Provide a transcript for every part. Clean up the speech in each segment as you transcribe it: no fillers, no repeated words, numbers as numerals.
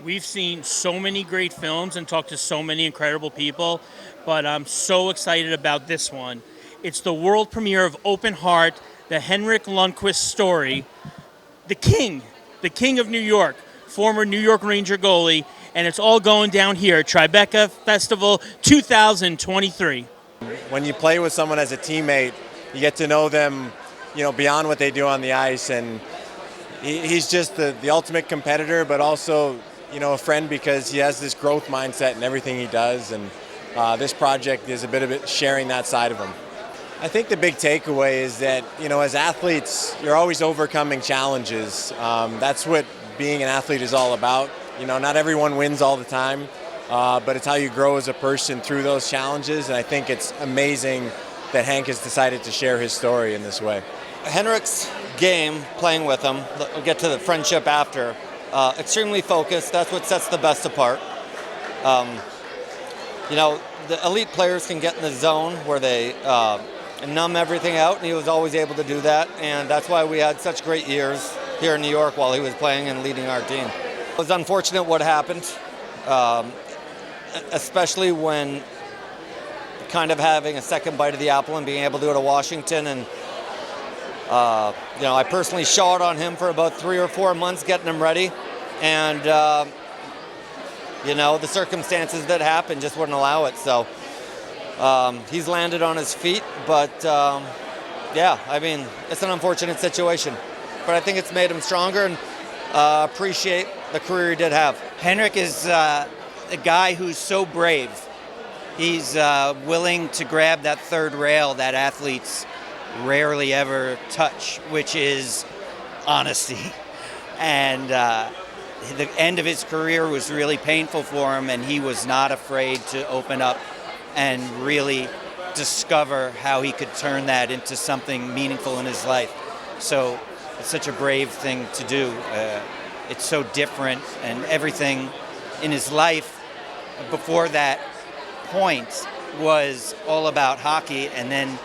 We've seen so many great films and talked to so many incredible people, but I'm so excited about this one. It's the world premiere of Open Heart, the Henrik Lundqvist story, the the King of New York, former New York Ranger goalie, and it's all going down here, Tribeca Festival 2023. When you play with someone as a teammate, you get to know them, beyond what they do on the ice, and he's just the ultimate competitor, but also, a friend because he has this growth mindset in everything he does, and this project is a bit of it sharing that side of him. I think the big takeaway is that, as athletes, you're always overcoming challenges. That's what being an athlete is all about. Not everyone wins all the time, but it's how you grow as a person through those challenges, and I think it's amazing that Hank has decided to share his story in this way. Henrik's game, playing with him, we'll get to the friendship after, extremely focused. That's what sets the best apart. The elite players can get in the zone where they numb everything out, and he was always able to do that, and that's why we had such great years here in New York while he was playing and leading our team. It was unfortunate what happened, especially when kind of having a second bite of the apple and being able to go to Washington, and I personally shot on him for about 3 or 4 months getting him ready, and the circumstances that happened just wouldn't allow it. So he's landed on his feet, but it's an unfortunate situation, but I think it's made him stronger, and appreciate the career he did have. Henrik is a guy who's so brave. He's willing to grab that third rail that athletes rarely ever touch, which is honesty. And the end of his career was really painful for him, and he was not afraid to open up and really discover how he could turn that into something meaningful in his life. So it's such a brave thing to do. It's so different, and everything in his life before that point was all about hockey, and then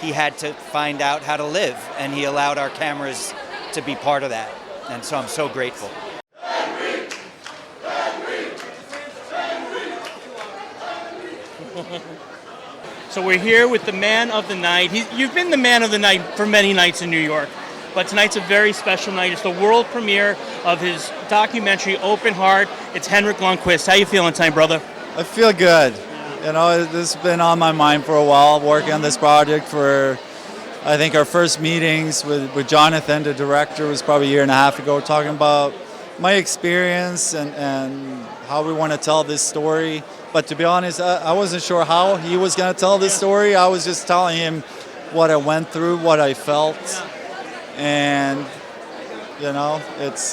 he had to find out how to live, and he allowed our cameras to be part of that. And so I'm so grateful. So we're here with the man of the night. You've been the man of the night for many nights in New York, but tonight's a very special night. It's the world premiere of his documentary, Open Heart. It's Henrik Lundqvist. How you feeling tonight, brother? I feel good. This has been on my mind for a while, working on this project for, I think our first meetings with Jonathan, the director, was probably a year and a half ago, talking about my experience and how we want to tell this story. But to be honest, I wasn't sure how he was going to tell this story. I was just telling him what I went through, what I felt. And, it's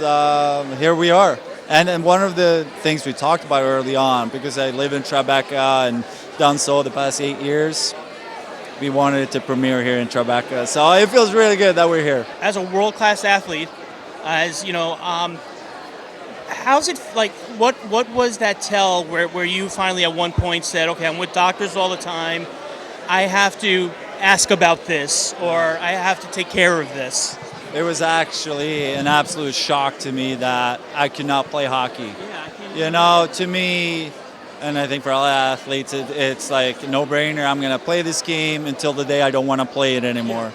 here we are. And one of the things we talked about early on, because I live in Tribeca and done so the past 8 years, we wanted it to premiere here in Tribeca. So it feels really good that we're here. As a world-class athlete, how's it like? What was that tell where you finally at one point said, okay, I'm with doctors all the time, I have to ask about this, or I have to take care of this? It was actually an absolute shock to me that I could not play hockey. To me, and I think for all athletes, it's like a no-brainer. I'm going to play this game until the day I don't want to play it anymore.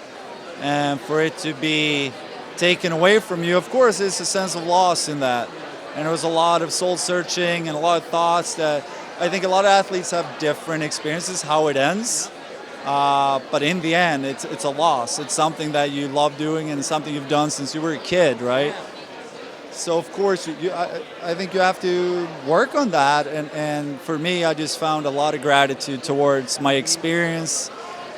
And for it to be taken away from you, of course, it's a sense of loss in that. And there was a lot of soul-searching and a lot of thoughts that I think a lot of athletes have different experiences, how it ends. But in the end, it's a loss. It's something that you love doing and something you've done since you were a kid, right? So, of course, I think you have to work on that. And for me, I just found a lot of gratitude towards my experience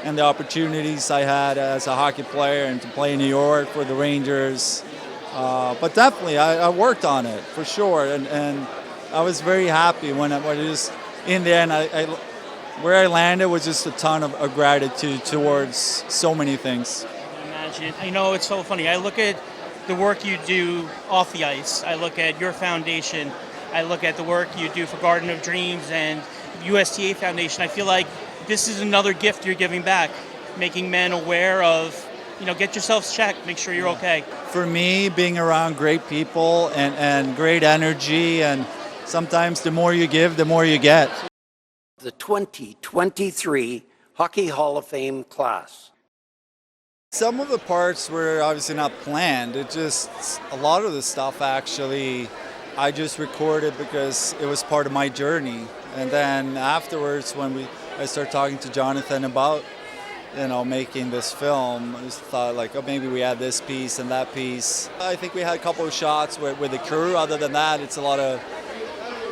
and the opportunities I had as a hockey player and to play in New York for the Rangers. But definitely, I worked on it, for sure. And I was very happy when it just, in the end, where I landed was just a ton of gratitude towards so many things. I imagine. It's so funny. I look at the work you do off the ice. I look at your foundation. I look at the work you do for Garden of Dreams and USTA Foundation. I feel like this is another gift you're giving back, making men aware of, get yourselves checked, make sure you're okay. For me, being around great people and great energy, and sometimes the more you give, the more you get. The 2023 Hockey Hall of Fame class. Some of the parts were obviously not planned. It just, a lot of the stuff actually, I just recorded because it was part of my journey. And then afterwards, when I started talking to Jonathan about, making this film, I just thought like, oh, maybe we had this piece and that piece. I think we had a couple of shots with the crew. Other than that, it's a lot of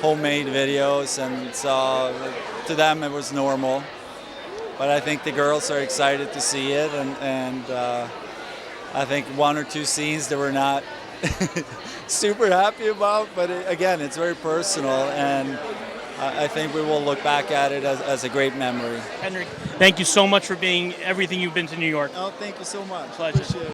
homemade videos, and so to them it was normal. But I think the girls are excited to see it, and I think one or two scenes they were not super happy about, but again, it's very personal, and I think we will look back at it as a great memory. Henrik, thank you so much for being everything you've been to New York. Oh, thank you so much. Pleasure. Appreciate it.